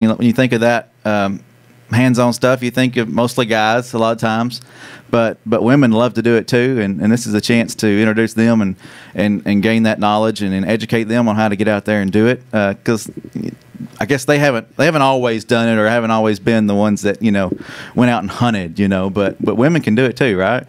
when you think of that hands-on stuff, you think of mostly guys a lot of times, but women love to do it too, and this is a chance to introduce them and gain that knowledge and educate them on how to get out there and do it, because I guess they haven't always done it, or haven't always been the ones that went out and hunted, but women can do it too, right?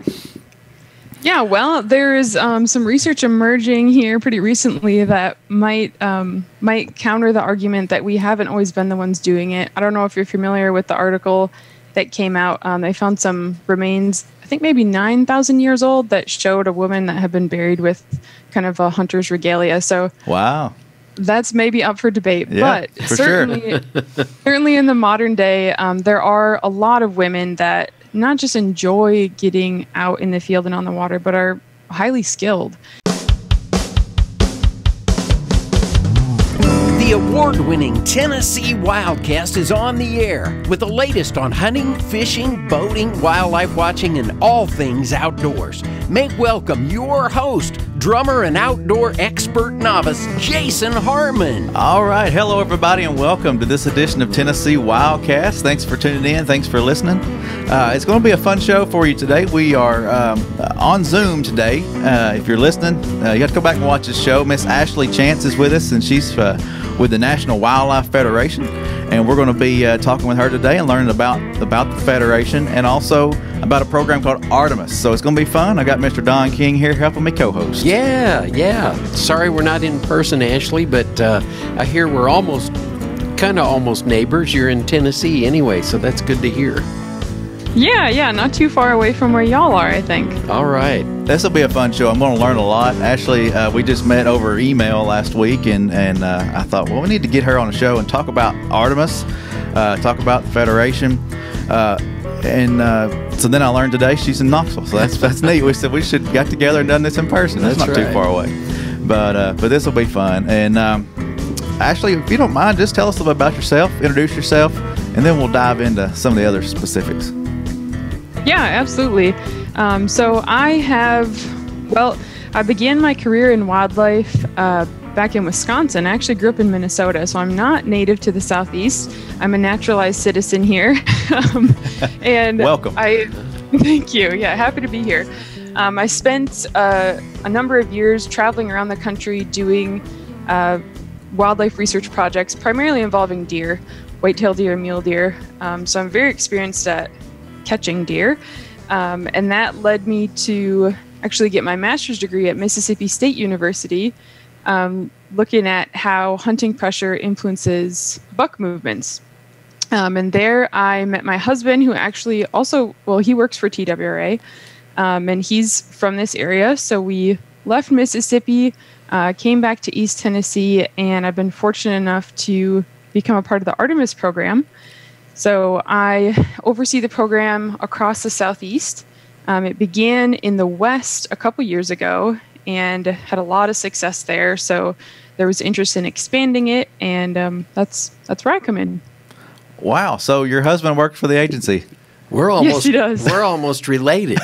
Yeah, well, there is some research emerging here pretty recently that might counter the argument that we haven't always been the ones doing it. I don't know if you're familiar with the article that came out. They found some remains, I think maybe 9,000 years old, that showed a woman that had been buried with kind of a hunter's regalia. So wow, that's maybe up for debate. Yeah, but for certainly in the modern day, there are a lot of women that not just enjoy getting out in the field and on the water, but are highly skilled. The award-winning Tennessee WildCast is on the air with the latest on hunting, fishing, boating, wildlife watching, and all things outdoors. Make welcome your host, drummer and outdoor expert novice, Jason Harmon. All right. Hello, everybody, and welcome to this edition of Tennessee WildCast. Thanks for tuning in. Thanks for listening. It's going to be a fun show for you today. We are on Zoom today. If you're listening, you have to go back and watch this show. Miss Ashley Chance is with us, and she's with the National Wildlife Federation. And we're going to be talking with her today and learning about the Federation and also about a program called Artemis. So it's going to be fun. I got Mr. Don King here helping me co-host. Yeah. Sorry we're not in person, Ashley, but I hear we're almost neighbors. You're in Tennessee anyway, so that's good to hear. Yeah, not too far away from where y'all are, I think. All right. This will be a fun show. I'm going to learn a lot. Ashley, we just met over email last week, and I thought, well, we need to get her on the show and talk about Artemis, talk about the Federation. So then I learned today she's in Knoxville, so that's neat. We said we should have got together and done this in person. That's not too far away. But this will be fun. And Ashley, if you don't mind, just tell us a little bit about yourself, introduce yourself, and then we'll dive into some of the other specifics. Yeah, absolutely. So I began my career in wildlife back in Wisconsin. I actually grew up in Minnesota, so I'm not native to the Southeast. I'm a naturalized citizen here. And welcome. Thank you. Yeah, happy to be here. I spent a number of years traveling around the country doing wildlife research projects, primarily involving deer, white-tailed deer, mule deer. So I'm very experienced at catching deer, and that led me to actually get my master's degree at Mississippi State University, looking at how hunting pressure influences buck movements. And there I met my husband, who actually he works for TWRA, and he's from this area. So we left Mississippi, came back to East Tennessee, and I've been fortunate enough to become a part of the Artemis program. So I oversee the program across the Southeast. It began in the West a couple years ago and had a lot of success there. So there was interest in expanding it, and that's where I come in. Wow! So your husband worked for the agency. Yes, he does. We're almost related.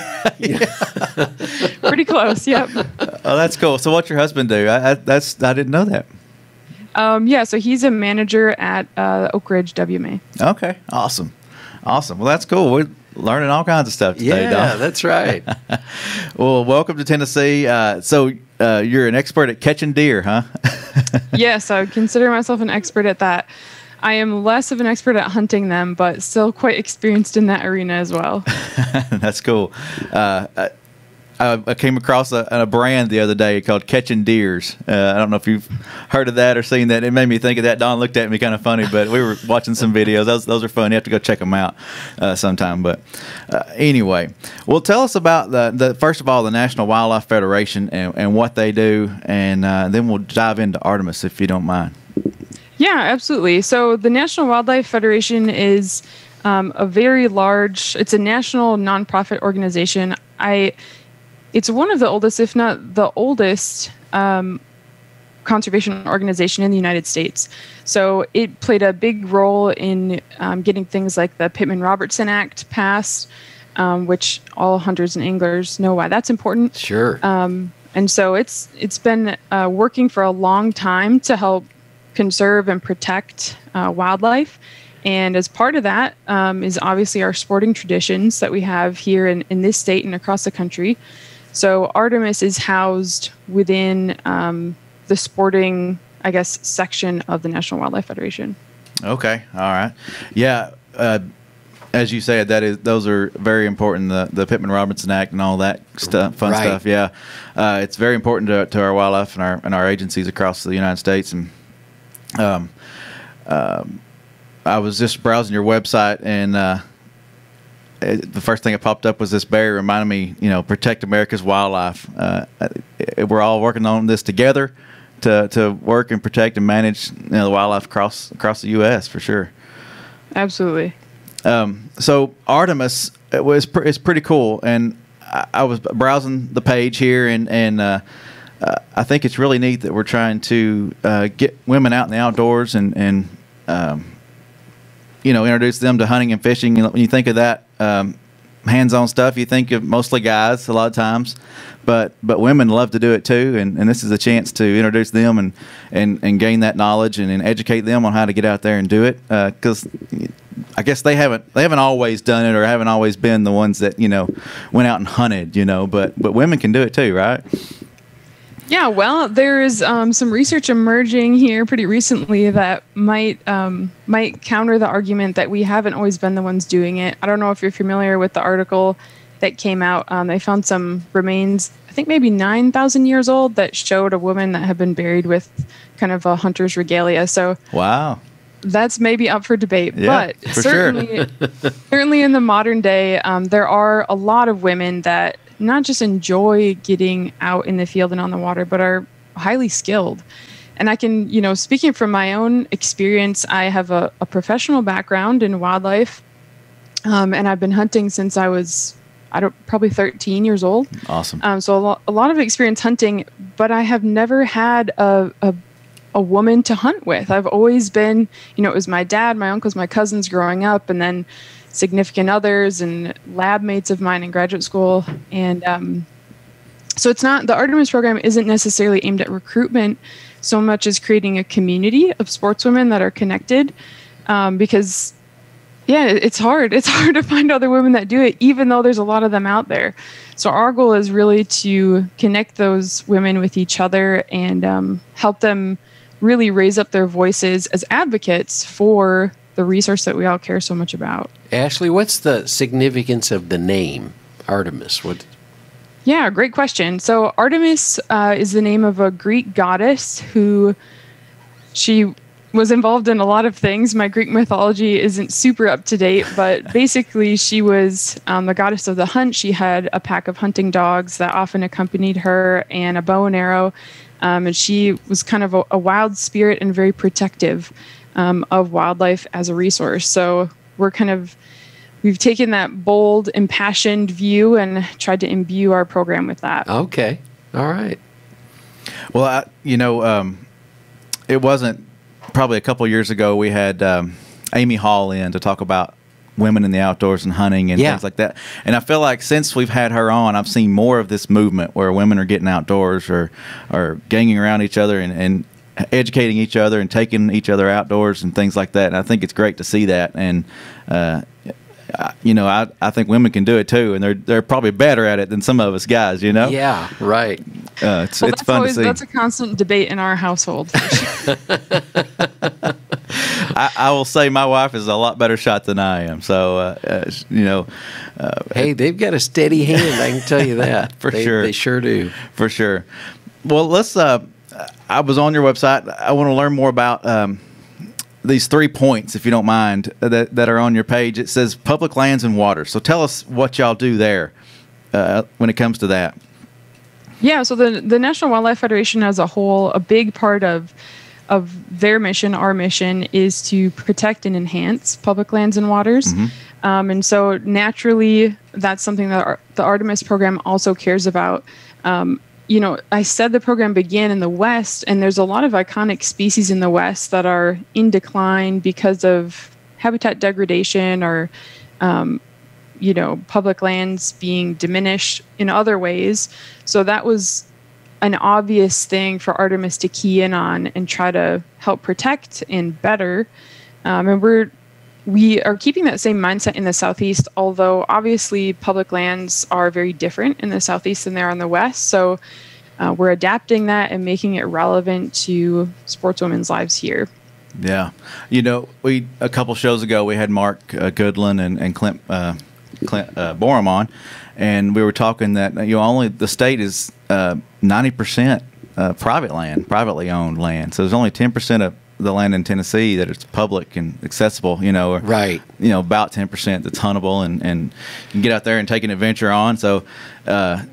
Pretty close. Yep. Oh, that's cool. So what's your husband do? I didn't know that. So he's a manager at Oak Ridge WMA. Okay, awesome. Well, that's cool. We're learning all kinds of stuff today, Don. Yeah, that's right. Well, welcome to Tennessee. So you're an expert at catching deer, huh? Yes, I would consider myself an expert at that. I am less of an expert at hunting them, but still quite experienced in that arena as well. That's cool. I came across a brand the other day called Catching Deers. I don't know if you've heard of that or seen that. It made me think of that. Don looked at me kind of funny, but we were watching some videos. Those are fun. You have to go check them out sometime. But anyway, well, tell us about the first of all, the National Wildlife Federation and what they do, and then we'll dive into Artemis if you don't mind. Yeah, absolutely. So the National Wildlife Federation is a very large, it's a national nonprofit organization. It's one of the oldest, if not the oldest, conservation organization in the United States. So it played a big role in getting things like the Pittman-Robertson Act passed, which all hunters and anglers know why that's important. Sure. And so it's been working for a long time to help conserve and protect wildlife. And as part of that is obviously our sporting traditions that we have here in this state and across the country. So Artemis is housed within the sporting, I guess, section of the National Wildlife Federation. Okay. All right. Yeah. As you said, those are very important. The Pittman-Robertson Act and all that stuff, fun Right. stuff. Yeah. It's very important to our wildlife and our agencies across the United States. And I was just browsing your website, and the first thing that popped up was this barrier, reminding me, protect America's wildlife. We're all working on this together to work and protect and manage the wildlife across the U.S. for sure. Absolutely. So Artemis is pretty cool, and I was browsing the page here, and I think it's really neat that we're trying to get women out in the outdoors and introduce them to hunting and fishing. When you think of that hands-on stuff, you think of mostly guys a lot of times, but women love to do it too, and this is a chance to introduce them and gain that knowledge and educate them on how to get out there and do it, because I guess they haven't always done it, or haven't always been the ones that went out and hunted, but women can do it too, right? Yeah, well, there is some research emerging here pretty recently that might counter the argument that we haven't always been the ones doing it. I don't know if you're familiar with the article that came out. They found some remains, I think maybe 9,000 years old, that showed a woman that had been buried with kind of a hunter's regalia. So wow, that's maybe up for debate. Yeah, but for certainly in the modern day, there are a lot of women that not just enjoy getting out in the field and on the water, but are highly skilled. And I can, speaking from my own experience, I have a professional background in wildlife, and I've been hunting since I was, probably 13 years old. Awesome. So a lot of experience hunting, but I have never had a woman to hunt with. I've always been, it was my dad, my uncles, my cousins growing up, and then significant others and lab mates of mine in graduate school. And so it's not, the Artemis program isn't necessarily aimed at recruitment so much as creating a community of sportswomen that are connected, because it's hard. It's hard to find other women that do it, even though there's a lot of them out there. So our goal is really to connect those women with each other and help them really raise up their voices as advocates for the resource that we all care so much about. Ashley, what's the significance of the name Artemis? Yeah, great question. So Artemis is the name of a Greek goddess who she was involved in a lot of things. My Greek mythology isn't super up to date, but basically she was the goddess of the hunt. She had a pack of hunting dogs that often accompanied her and a bow and arrow. And she was kind of a wild spirit and very protective of wildlife as a resource. So we've taken that bold, impassioned view and tried to imbue our program with that. Okay. All right. Well, it wasn't probably a couple years ago we had Amy Hall in to talk about women in the outdoors and hunting and things like that. And I feel like since we've had her on, I've seen more of this movement where women are getting outdoors or ganging around each other and educating each other and taking each other outdoors and things like that. And I think it's great to see that. And I think women can do it too, and they're probably better at it than some of us guys. Yeah, right. It's fun to see. That's a constant debate in our household. I will say my wife is a lot better shot than I am. So hey, they've got a steady hand. I can tell you that sure. They sure do. For sure. Well, let's. I was on your website. I want to learn more about these 3 points, if you don't mind, that are on your page. It says public lands and waters. So tell us what y'all do there when it comes to that. Yeah, so the National Wildlife Federation as a whole, a big part of their mission, our mission, is to protect and enhance public lands and waters. Mm-hmm. And so naturally, that's something that the Artemis program also cares about. I said the program began in the West, and there's a lot of iconic species in the West that are in decline because of habitat degradation or, public lands being diminished in other ways. So that was an obvious thing for Artemis to key in on and try to help protect and better. And we are keeping that same mindset in the Southeast, although obviously public lands are very different in the Southeast than they are in the West. So we're adapting that and making it relevant to sportswomen's lives here. Yeah. A couple shows ago, we had Mark Goodland and Clint Borum on, and we were talking that only the state is 90% private land, privately owned land. So there's only 10% of the land in Tennessee that it's public and accessible, or, right. About 10% that's huntable and you can get out there and take an adventure on. So, there's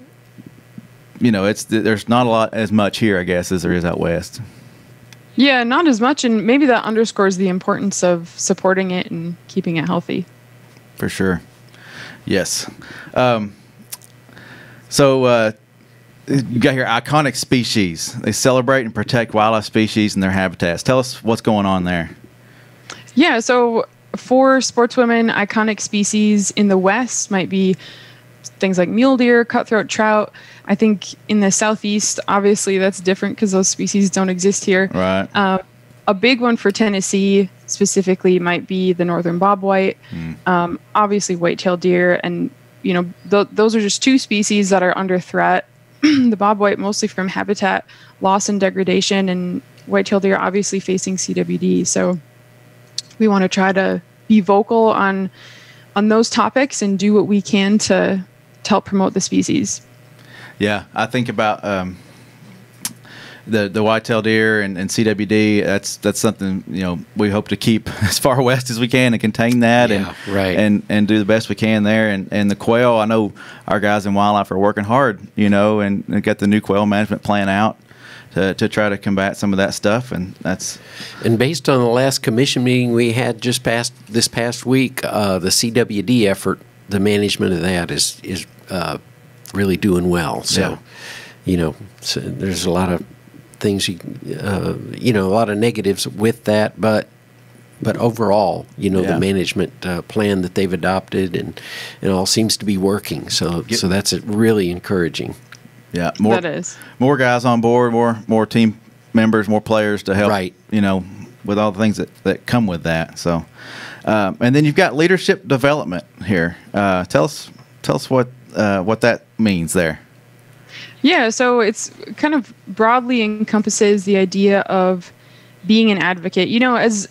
not a lot as much here, I guess, as there is out west. Yeah, not as much. And maybe that underscores the importance of supporting it and keeping it healthy. For sure. Yes. So you got here iconic species. They celebrate and protect wildlife species and their habitats. Tell us what's going on there. Yeah, so for sportswomen, iconic species in the West might be things like mule deer, cutthroat trout. I think in the Southeast, obviously that's different because those species don't exist here. Right. A big one for Tennessee specifically might be the northern bobwhite. Obviously white-tailed deer, and those are just two species that are under threat. The bobwhite mostly from habitat loss and degradation, and white-tailed deer obviously facing CWD. So we want to try to be vocal on those topics and do what we can to help promote the species. Yeah, I think about the white-tailed deer and CWD. That's something we hope to keep as far west as we can and contain that, and do the best we can there. And the quail, I know our guys in wildlife are working hard, and got the new quail management plan out to try to combat some of that stuff, and based on the last commission meeting we had this past week, the CWD effort, the management of that is really doing well. So, so there's a lot of things, a lot of negatives with that, but overall, the management plan that they've adopted and it all seems to be working. So that's really encouraging. Yeah, more guys on board, more team members, more players to help. Right. With all the things that come with that. So, and then you've got leadership development here. Tell us what that means there. Yeah, so it's kind of broadly encompasses the idea of being an advocate. As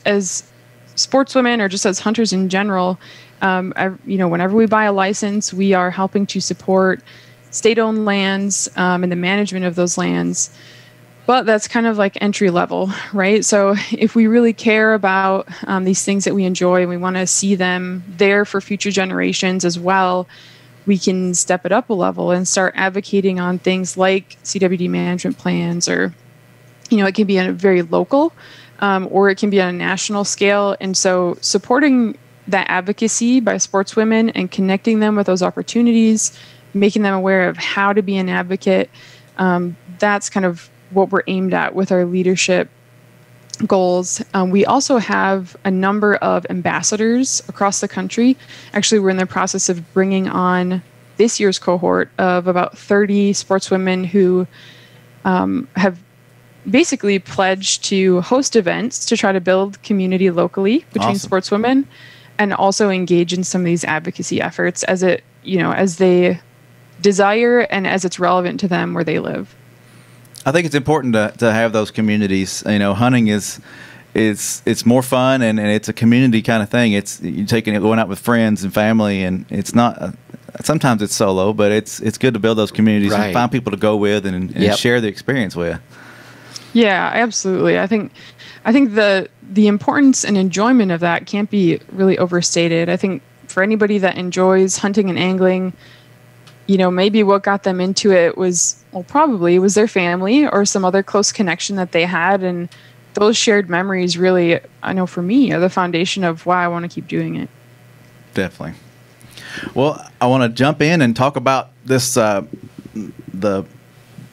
sportswomen or just as hunters in general, whenever we buy a license, we are helping to support state-owned lands and the management of those lands. But that's kind of like entry level, right? So if we really care about these things that we enjoy and we want to see them there for future generations as well, we can step it up a level and start advocating on things like CWD management plans, or, it can be on a very local or it can be on a national scale. And so supporting that advocacy by sportswomen and connecting them with those opportunities, making them aware of how to be an advocate, that's kind of what we're aimed at with our leadership goals. We also have a number of ambassadors across the country. Actually, we're in the process of bringing on this year's cohort of about 30 sportswomen who have basically pledged to host events to try to build community locally between sportswomen, and also engage in some of these advocacy efforts as they desire and as it's relevant to them where they live. I think it's important to have those communities. Hunting it's more fun and it's a community kind of thing. It's going out with friends and family, and it's not. Sometimes it's solo, but it's good to build those communities and find people to go with and share the experience with. Yeah, absolutely. I think the importance and enjoyment of that can't be really overstated. I think for anybody that enjoys hunting and angling, maybe what got them into it was their family or some other close connection that they had. And those shared memories really, I know for me, are the foundation of why I want to keep doing it. Definitely. Well, I want to jump in and talk about this,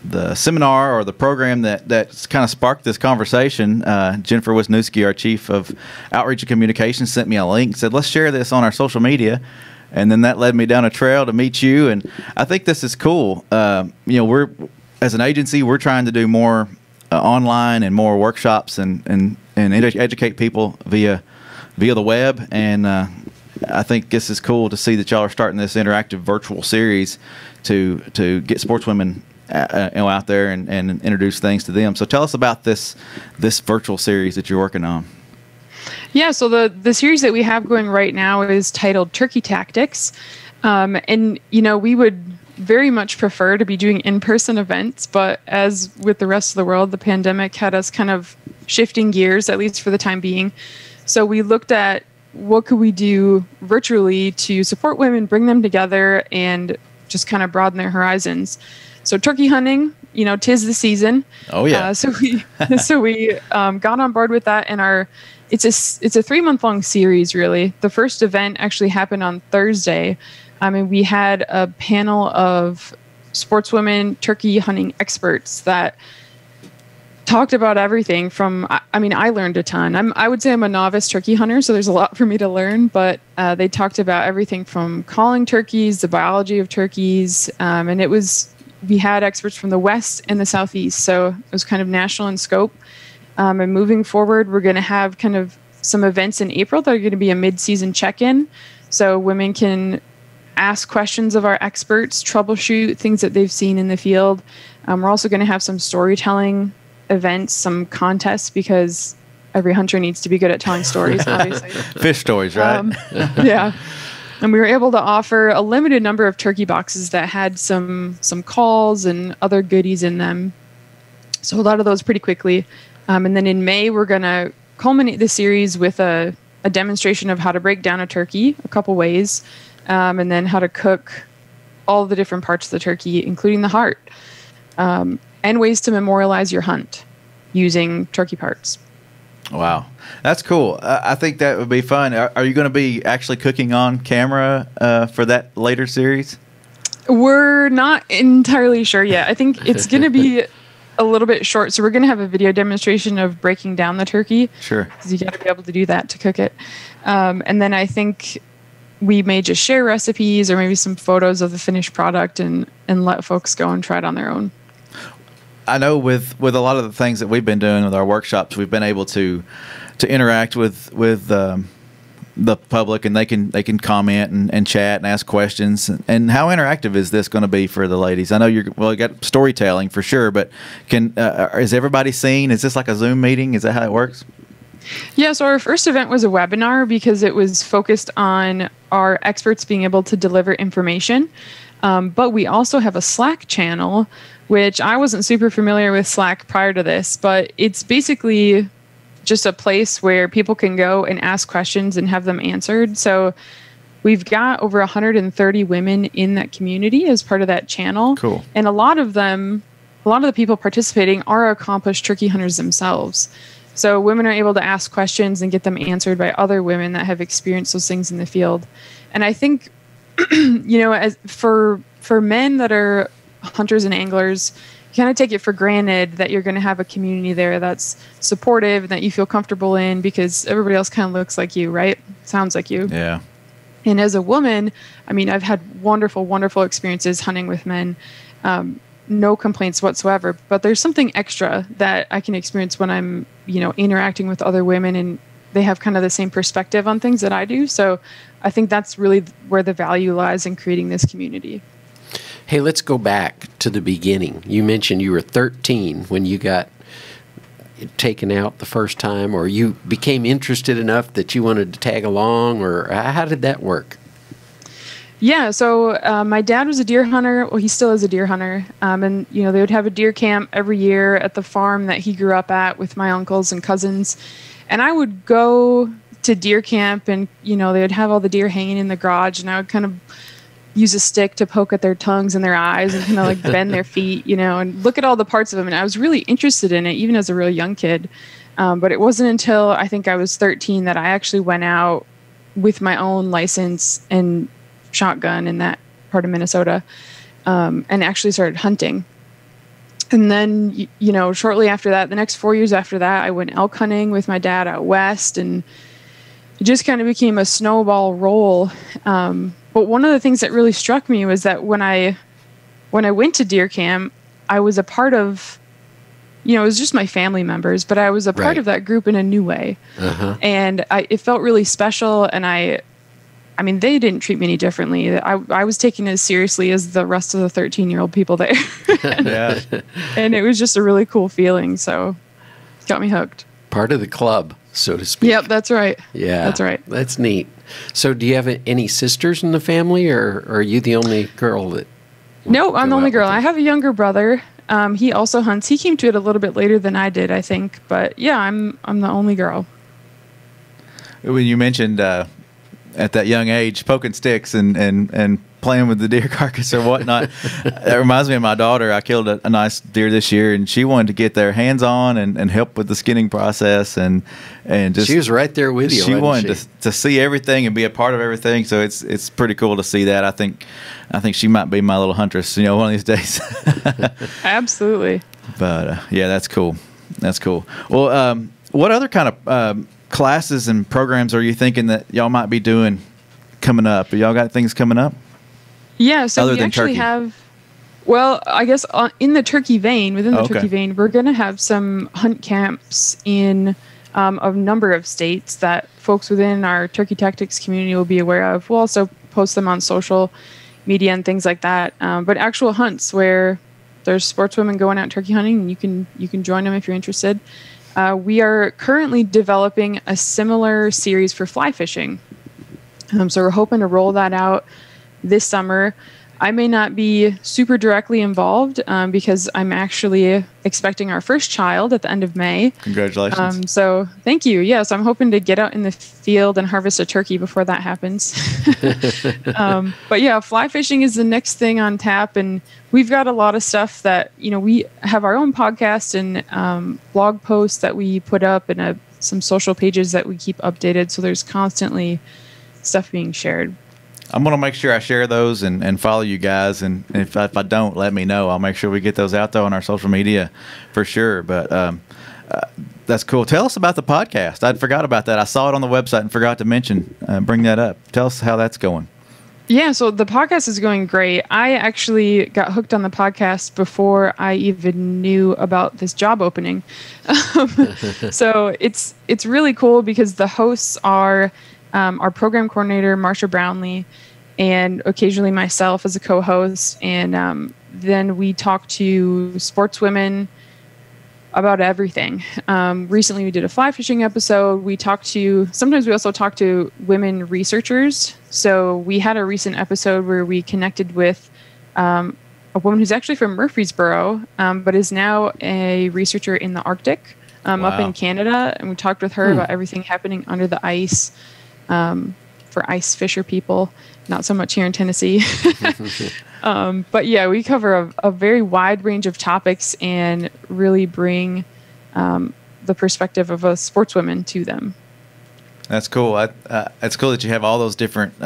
the seminar or the program that's kind of sparked this conversation. Jennifer Wisniewski, our chief of outreach and communications, sent me a link, said, let's share this on our social media. And then that led me down a trail to meet you. And I think this is cool. We're as an agency, we're trying to do more online and more workshops and educate people via the web. And I think this is cool to see that y'all are starting this interactive virtual series to get sportswomen out there and introduce things to them. So tell us about this virtual series that you're working on. Yeah, so the series that we have going right now is titled Turkey Tactics. And, we would very much prefer to be doing in-person events, but as with the rest of the world, the pandemic had us kind of shifting gears, at least for the time being. So we looked at what could we do virtually to support women, bring them together, and just kind of broaden their horizons. So turkey hunting, 'tis the season. Oh yeah. So we got on board with that, and it's a 3-month-long series, really. The first event actually happened on Thursday. We had a panel of sportswomen turkey hunting experts that talked about everything from, I learned a ton. I would say I'm a novice turkey hunter, so there's a lot for me to learn, but they talked about everything from calling turkeys, the biology of turkeys, and we had experts from the West and the Southeast, so it was kind of national in scope. And moving forward, we're going to have kind of some events in April that are going to be a mid-season check-in, so women can ask questions of our experts, troubleshoot things that they've seen in the field. We're also going to have some storytelling events, some contests, because every hunter needs to be good at telling stories, obviously. Fish stories, right? Yeah. And we were able to offer a limited number of turkey boxes that had some calls and other goodies in them. So a lot of those pretty quickly. And then in May, we're going to culminate the series with a demonstration of how to break down a turkey a couple ways, and then how to cook all the different parts of the turkey, including the heart, and ways to memorialize your hunt using turkey parts. Wow. That's cool. I think that would be fun. Are you going to be actually cooking on camera for that later series? We're not entirely sure yet. I think it's going to be a little bit short. So we're going to have a video demonstration of breaking down the turkey. Sure. Because you got to be able to do that to cook it. And then I think we may just share recipes or maybe some photos of the finished product and let folks go and try it on their own. I know with a lot of the things that we've been doing with our workshops, we've been able to interact with the public, and they can comment and chat and ask questions. And how interactive is this going to be for the ladies? I know you got storytelling for sure, but is everybody seen? Is this like a Zoom meeting? Is that how it works? Yeah, so our first event was a webinar because it was focused on our experts being able to deliver information. But we also have a Slack channel, which I wasn't super familiar with Slack prior to this, but it's basically just a place where people can go and ask questions and have them answered. So we've got over 130 women in that community as part of that channel. Cool. And a lot of the people participating are accomplished turkey hunters themselves. So women are able to ask questions and get them answered by other women that have experienced those things in the field. And I think, as for men that are hunters and anglers, you kind of take it for granted that you're going to have a community there that's supportive and that you feel comfortable in because everybody else kind of looks like you, right? Sounds like you. Yeah. And as a woman, I've had wonderful, wonderful experiences hunting with men. No complaints whatsoever, but there's something extra that I can experience when I'm, interacting with other women and they have kind of the same perspective on things that I do. So I think that's really where the value lies in creating this community. Hey, let's go back to the beginning. You mentioned you were 13 when you got taken out the first time, or you became interested enough that you wanted to tag along, or how did that work? Yeah, so my dad was a deer hunter. Well, he still is a deer hunter. And, they would have a deer camp every year at the farm that he grew up at with my uncles and cousins. And I would go to deer camp and, they would have all the deer hanging in the garage. And I would kind of use a stick to poke at their tongues and their eyes and kind of like bend their feet, and look at all the parts of them. And I was really interested in it, even as a real young kid. But it wasn't until I think I was 13 that I actually went out with my own license and shotgun in that part of Minnesota, and actually started hunting. And then, shortly after that, the next 4 years after that, I went elk hunting with my dad out west, and it just kind of became a snowball roll. But one of the things that really struck me was that when I went to deer camp, I was a part of, it was just my family members, but I was a part of that group in a new way. And it felt really special. And I mean, they didn't treat me any differently. I was taken as seriously as the rest of the 13-year-old people there. Yeah. And it was just a really cool feeling. So it got me hooked. Part of the club, so to speak. Yep, that's right. Yeah. That's right. That's neat. So do you have any sisters in the family, or are you the only girl that... No, I'm the only girl. I have a younger brother. He also hunts. He came to it a little bit later than I did, I think. But yeah, I'm the only girl. When you mentioned at that young age poking sticks and playing with the deer carcass or whatnot, that reminds me of my daughter. I killed a nice deer this year, and she wanted to get their hands on and help with the skinning process, and just she was right there with you. She wanted to see everything and be a part of everything. So it's pretty cool to see that. I think she might be my little huntress, one of these days. Absolutely. But yeah, that's cool. That's cool. Well, what other kind of classes and programs are you thinking that y'all might be doing coming up? Y'all got things coming up? Yeah, so Other we than actually turkey? have, well, I guess in the turkey vein, within the turkey vein, we're going to have some hunt camps in a number of states that folks within our turkey tactics community will be aware of. We'll also post them on social media and things like that. But actual hunts where there's sportswomen going out turkey hunting, and you can join them if you're interested. We are currently developing a similar series for fly fishing. So we're hoping to roll that out this summer. I may not be super directly involved because I'm actually expecting our first child at the end of May. Congratulations. So thank you. Yes, I'm hoping to get out in the field and harvest a turkey before that happens. But yeah, fly fishing is the next thing on tap. And we've got a lot of stuff that, we have our own podcast and blog posts that we put up, and some social pages that we keep updated. So there's constantly stuff being shared. I'm going to make sure I share those and follow you guys. And if I don't, let me know. I'll make sure we get those out there on our social media for sure. But that's cool. Tell us about the podcast. I forgot about that. I saw it on the website and forgot to bring that up. Tell us how that's going. Yeah, so the podcast is going great. I actually got hooked on the podcast before I even knew about this job opening. So it's really cool because the hosts are our program coordinator, Marsha Brownlee, and occasionally myself as a co-host. And then we talk to sportswomen about everything. Recently we did a fly fishing episode. Sometimes we also talk to women researchers. So we had a recent episode where we connected with a woman who's actually from Murfreesboro, but is now a researcher in the Arctic up in Canada. And we talked with her about everything happening under the ice for ice fisher people, not so much here in Tennessee. But yeah, we cover a very wide range of topics and really bring the perspective of us sportswomen to them. That's cool. It's cool that you have all those different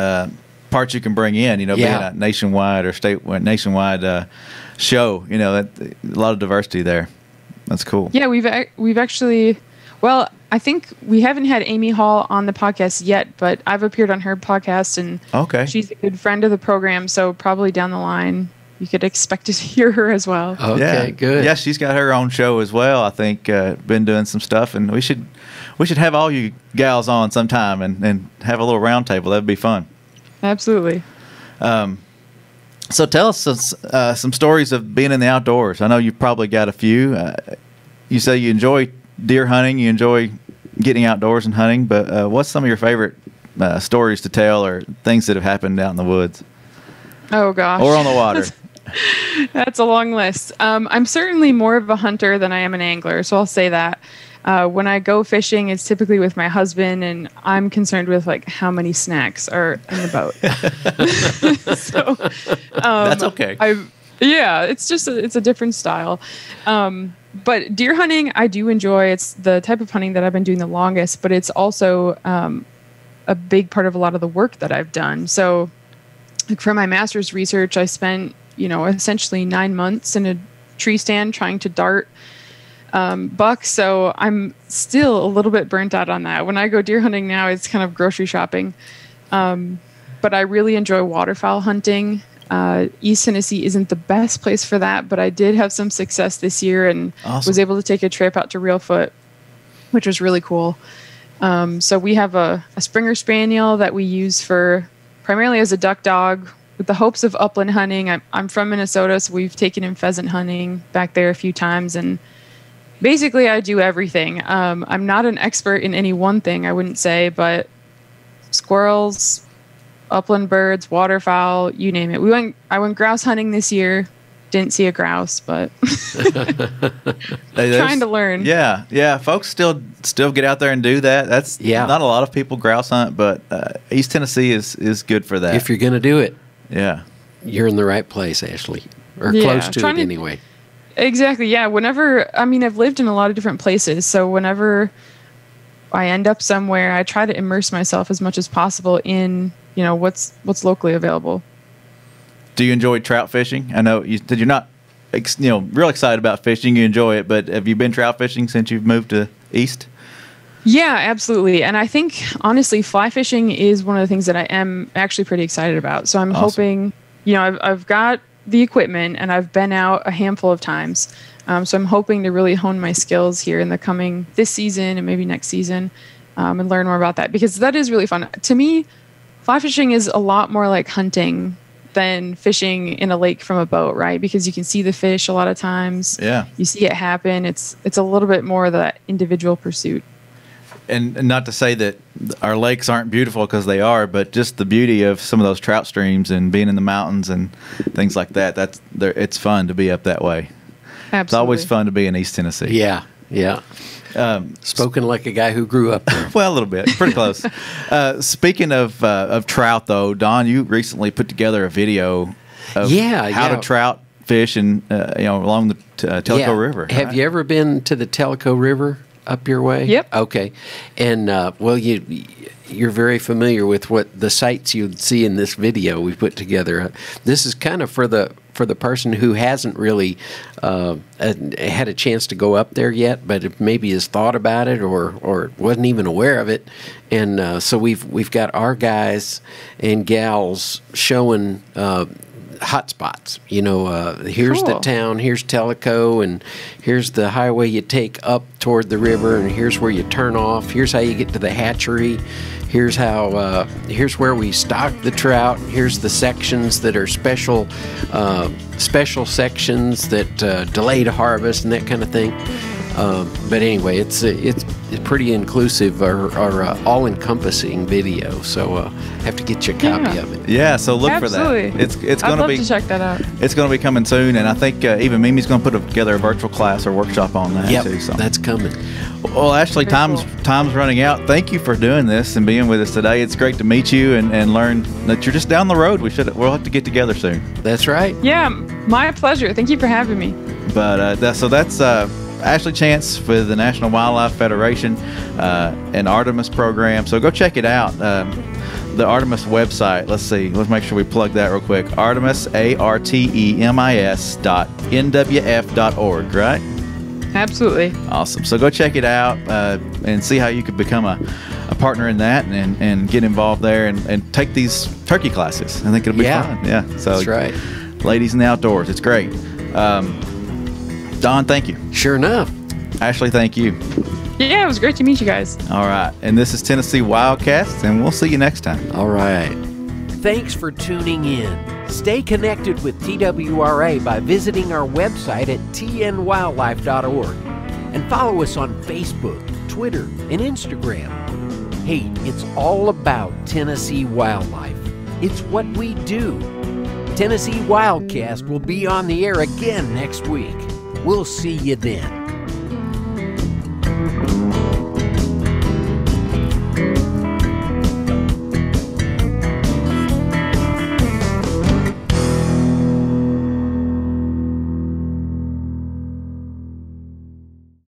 parts you can bring in, being a nationwide or nationwide show, a lot of diversity there. That's cool. Yeah, we've actually, well, I think we haven't had Amy Hall on the podcast yet, but I've appeared on her podcast, and she's a good friend of the program, so probably down the line you could expect to hear her as well. Okay, good. Yeah, she's got her own show as well. I think been doing some stuff, and we should have all you gals on sometime and have a little round table. That'd be fun. Absolutely. So tell us some stories of being in the outdoors. I know you've probably got a few. You say you enjoy deer hunting, you enjoy getting outdoors and hunting, but what's some of your favorite stories to tell, or things that have happened out in the woods? Oh gosh. Or on the water. That's a long list. I'm certainly more of a hunter than I am an angler, so I'll say that. When I go fishing, it's typically with my husband, and I'm concerned with how many snacks are in the boat. So that's okay. It's a different style. But deer hunting, I do enjoy. It's the type of hunting that I've been doing the longest, but it's also a big part of a lot of the work that I've done. So for my master's research, I spent, essentially 9 months in a tree stand trying to dart bucks. So I'm still a little bit burnt out on that. When I go deer hunting now, it's kind of grocery shopping. But I really enjoy waterfowl hunting. East Tennessee isn't the best place for that, but I did have some success this year and was able to take a trip out to Reelfoot, which was really cool. So we have a Springer Spaniel that we use for primarily as a duck dog with the hopes of upland hunting. I'm from Minnesota, so we've taken him pheasant hunting back there a few times, and basically I do everything. I'm not an expert in any one thing, I wouldn't say, but squirrels, upland birds, waterfowl, you name it. I went grouse hunting this year. Didn't see a grouse, but trying to learn. Yeah. Folks still get out there and do that. That's not a lot of people grouse hunt, but East Tennessee is good for that. If you're going to do it, you're in the right place, Ashley, or close to it anyway. Exactly. Yeah. I've lived in a lot of different places, so whenever I end up somewhere, I try to immerse myself as much as possible in what's locally available. Do you enjoy trout fishing? I know you said you're not, real excited about fishing. You enjoy it, but have you been trout fishing since you've moved to East? Yeah, absolutely. And I think, honestly, fly fishing is one of the things that I am actually pretty excited about. So I'm hoping, I've got the equipment and I've been out a handful of times. So I'm hoping to really hone my skills here in this season and maybe next season, and learn more about that, because that is really fun. To me, fly fishing is a lot more like hunting than fishing in a lake from a boat, right? Because you can see the fish a lot of times. Yeah. You see it happen. It's a little bit more of that individual pursuit. And not to say that our lakes aren't beautiful, because they are, but just the beauty of some of those trout streams and being in the mountains and things like that, it's fun to be up that way. Absolutely. It's always fun to be in East Tennessee. Yeah. Spoken like a guy who grew up there. Well, a little bit. Pretty close. Speaking of trout, though, Don, you recently put together a video of how to trout fish and along the Tellico River. Have you ever been to the Tellico River up your way? Yep. Okay. And, you're very familiar with what the sights you'd see in this video we put together. This is kind of for the person who hasn't really had a chance to go up there yet, but maybe has thought about it or wasn't even aware of it. And so we've got our guys and gals showing hot spots. Here's the town, here's Tellico, and here's the highway you take up toward the river, and here's where you turn off. Here's how you get to the hatchery. Here's where we stock the trout. Here's the sections that are special sections that delayed harvest and that kind of thing. But anyway, it's pretty inclusive or all-encompassing video. So I have to get you a copy of it. Yeah, so look Absolutely. for that. It's going I'd love to check that out. It's going to be coming soon, and I think even Mimi's going to put together a virtual class or workshop on that too. So that's coming. Well, Ashley, time's running out. Thank you for doing this and being with us today. It's great to meet you and learn that you're just down the road. We'll have to get together soon. That's right. Yeah, my pleasure. Thank you for having me. But that's Ashley Chance with the National Wildlife Federation and Artemis program. So go check it out. The Artemis website. Let's make sure we plug that real quick. Artemis, ARTEMIS.NWF.org, right? Absolutely. Awesome. So go check it out and see how you could become a partner in that and get involved there and take these turkey classes. I think it'll be fun. Yeah. So that's right. Ladies in the outdoors. It's great. Don, thank you. Sure enough. Ashley, thank you. Yeah, it was great to meet you guys. All right. And this is Tennessee WildCast, and we'll see you next time. All right. Thanks for tuning in. Stay connected with TWRA by visiting our website at tnwildlife.org and follow us on Facebook, Twitter, and Instagram. Hey, it's all about Tennessee wildlife. It's what we do. Tennessee WildCast will be on the air again next week. We'll see you then.